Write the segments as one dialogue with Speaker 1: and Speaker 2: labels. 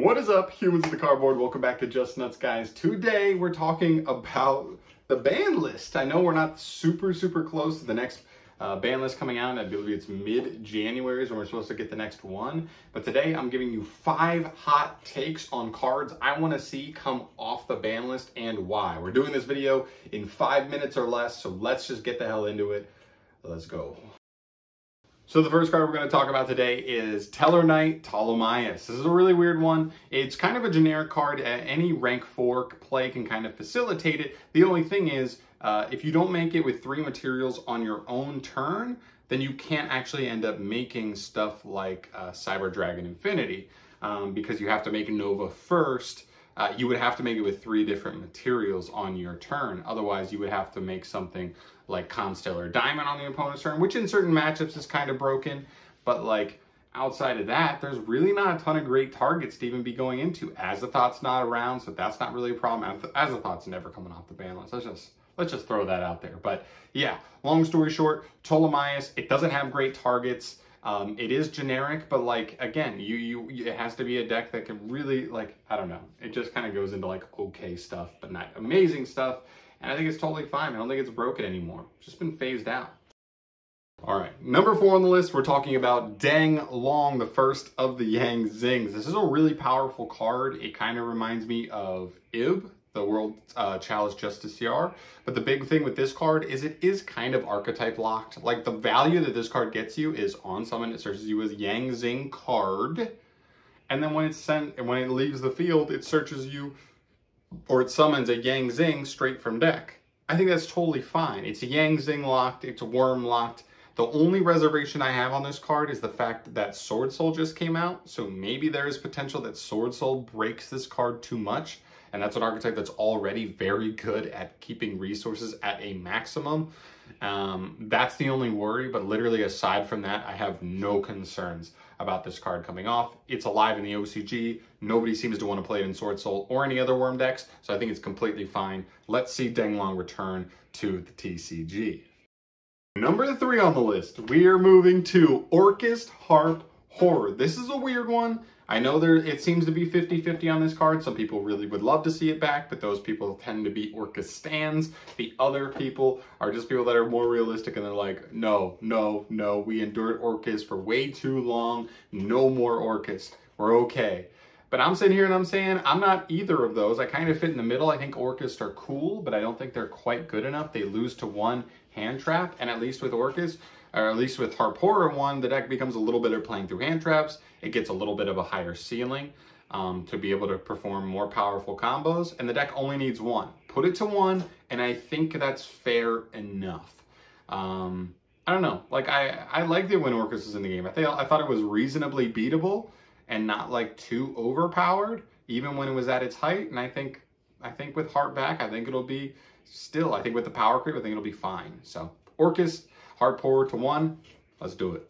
Speaker 1: What is up, humans of the cardboard? Welcome back to Just Nuts, guys. Today we're talking about the ban list. I know we're not super close to the next ban list coming out. I believe it's mid-January is when we're supposed to get the next one. But today I'm giving you 5 hot takes on cards I want to see come off the ban list and why. We're doing this video in 5 minutes or less, so let's just get the hell into it. Let's go. So the first card we're going to talk about today is Tellarknight Ptolemaeus. This is a really weird one. It's kind of a generic card. Any rank 4 play can kind of facilitate it. The only thing is, if you don't make it with 3 materials on your own turn, then you can't actually end up making stuff like Cyber Dragon Infinity, because you have to make Nova first. You would have to make it with 3 different materials on your turn. Otherwise, you would have to make something like Constellar Diamond on the opponent's turn, which in certain matchups is kind of broken. But like outside of that, there's really not a ton of great targets to even be going into. Azathoth's not around, so that's not really a problem. Azathoth's never coming off the ban list. Let's just throw that out there. But yeah, long story short, Ptolemaeus, it doesn't have great targets. It is generic, but like, again, it has to be a deck that can really, like, I don't know. It just kind of goes into like okay stuff, but not amazing stuff. And I think it's totally fine. I don't think it's broken anymore. It's just been phased out. All right, number 4 on the list, we're talking about Denglong, the first of the Yang Zings. This is a really powerful card. It kind of reminds me of Ib, the World Chalice Justiciar. But the big thing with this card is it is kind of archetype locked. Like, the value that this card gets you is on summon, it searches you as Yang Zing card. And then when it's sent and when it leaves the field, it searches you or it summons a Yang Zing straight from deck. I think that's totally fine. It's a Yang Zing locked, it's a worm locked. The only reservation I have on this card is the fact that Sword Soul just came out. So maybe there is potential that Sword Soul breaks this card too much. And that's an archetype that's already very good at keeping resources at a maximum. That's the only worry, but literally aside from that, I have no concerns about this card coming off. It's alive in the OCG. Nobody seems to want to play it in Sword Soul or any other worm decks, so I think it's completely fine. Let's see Denglong return to the TCG. Number 3 on the list, we are moving to Orchest Harp Horror. This is a weird one. I know it seems to be 50-50 on this card. Some people really would love to see it back, but those people tend to be Orchest stans. The other people are just people that are more realistic and they're like, no, we endured Orchest for way too long. No more Orchest. We're okay. But I'm sitting here and I'm saying I'm not either of those. I kind of fit in the middle. I think Orchest are cool, but I don't think they're quite good enough. They lose to 1 hand trap, and at least with Orchest, or at least with Harp Horror 1, the deck becomes a little better playing through hand traps. It gets a little bit of a higher ceiling to be able to perform more powerful combos, and the deck only needs 1. Put it to 1, and I think that's fair enough. I don't know. Like, I like it when Orchest is in the game. I thought it was reasonably beatable and not like too overpowered, even when it was at its height. And I think with Heart back, I think it'll be still. I think with the power creep, I think it'll be fine. So Orchest, Harp Horror to 1. Let's do it.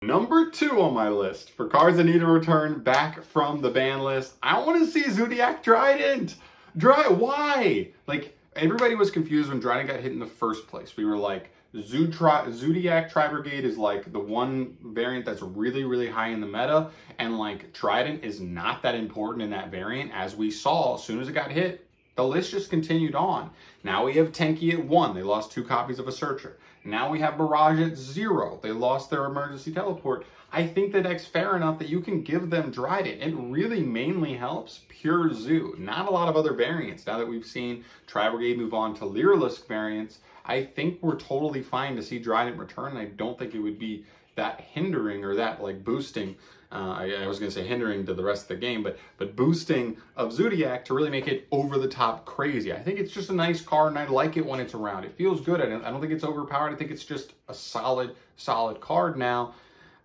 Speaker 1: Number 2 on my list for cards that need to return back from the ban list. I want to see Zodiac Trident. Why? Like, everybody was confused when Trident got hit in the first place. We were like, Zodiac Tri-Brigade is like the one variant that's really high in the meta, and like Trident is not that important in that variant. As we saw, as soon as it got hit, the list just continued on. Now we have Tenki at 1. They lost 2 copies of a Searcher. Now we have Barrage at 0. They lost their emergency teleport. I think the deck's fair enough that you can give them Trident. It really mainly helps pure Zoo. Not a lot of other variants. Now that we've seen Tri-Brigade move on to Lyralisk variants, I think we're totally fine to see Trident return. I don't think it would be that hindering or that like boosting. I was going to say hindering to the rest of the game, but boosting of Zodiac to really make it over the top crazy. I think it's just a nice card, and I like it when it's around. It feels good. I don't think it's overpowered. I think it's just a solid card now.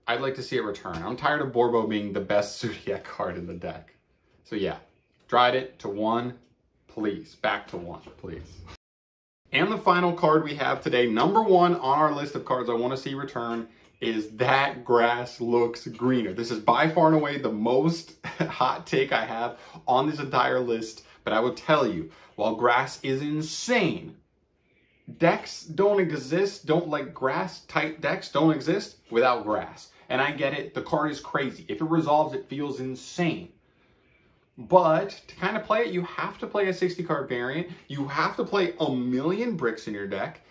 Speaker 1: I'd like to see it return. I'm tired of Borbo being the best Zodiac card in the deck. So yeah, Trident to 1, please. Back to 1, please. And the final card we have today, number 1 on our list of cards I want to see return, is That Grass Looks Greener. This is by far and away the most hot take I have on this entire list, but I will tell you, while grass is insane, decks don't exist, grass type decks don't exist without grass. And I get it, the card is crazy. If it resolves, it feels insane. But to kind of play it, you have to play a 60 card variant. You have to play a million bricks in your deck.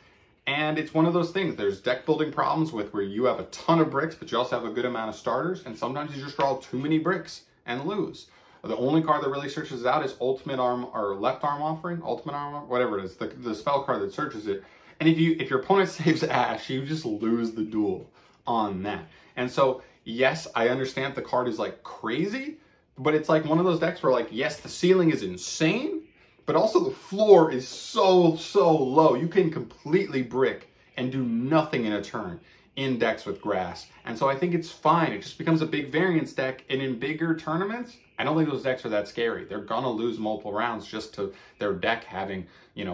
Speaker 1: And it's one of those things. There's deck building problems with where you have a ton of bricks, but you also have a good amount of starters. And sometimes you just draw too many bricks and lose. The only card that really searches it out is Ultimate Arm or Left Arm Offering, Ultimate Arm, whatever it is, the spell card that searches it. And if your opponent saves Ash, you just lose the duel on that. And so, yes, I understand the card is like crazy, but it's like one of those decks where like, yes, the ceiling is insane, but also the floor is so low. You can completely brick and do nothing in a turn in decks with grass. And so I think it's fine. It just becomes a big variance deck. And in bigger tournaments, I don't think those decks are that scary. They're gonna lose multiple rounds just to their deck having,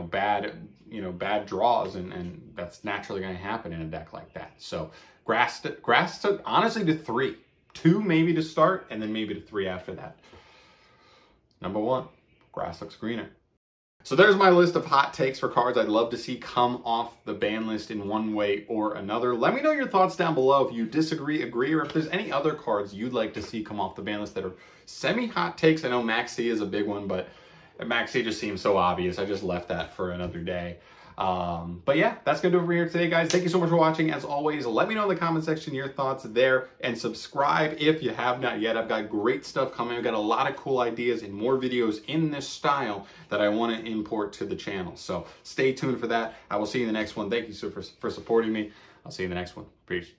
Speaker 1: bad draws, and that's naturally gonna happen in a deck like that. So grass to honestly to 3. 2 maybe to start, and then maybe to 3 after that. Number 1, grass looks greener. So there's my list of hot takes for cards I'd love to see come off the ban list in one way or another. Let me know your thoughts down below if you disagree, agree, or if there's any other cards you'd like to see come off the ban list that are semi-hot takes. I know Maxi is a big one, but Maxi just seems so obvious. I just left that for another day. But yeah, that's gonna do it for here today, guys. Thank you so much for watching. As always, let me know in the comment section your thoughts there, and subscribe if you have not yet. I've got great stuff coming. I've got a lot of cool ideas and more videos in this style that I want to import to the channel. So stay tuned for that. I will see you in the next one. Thank you for supporting me. I'll see you in the next one. Peace.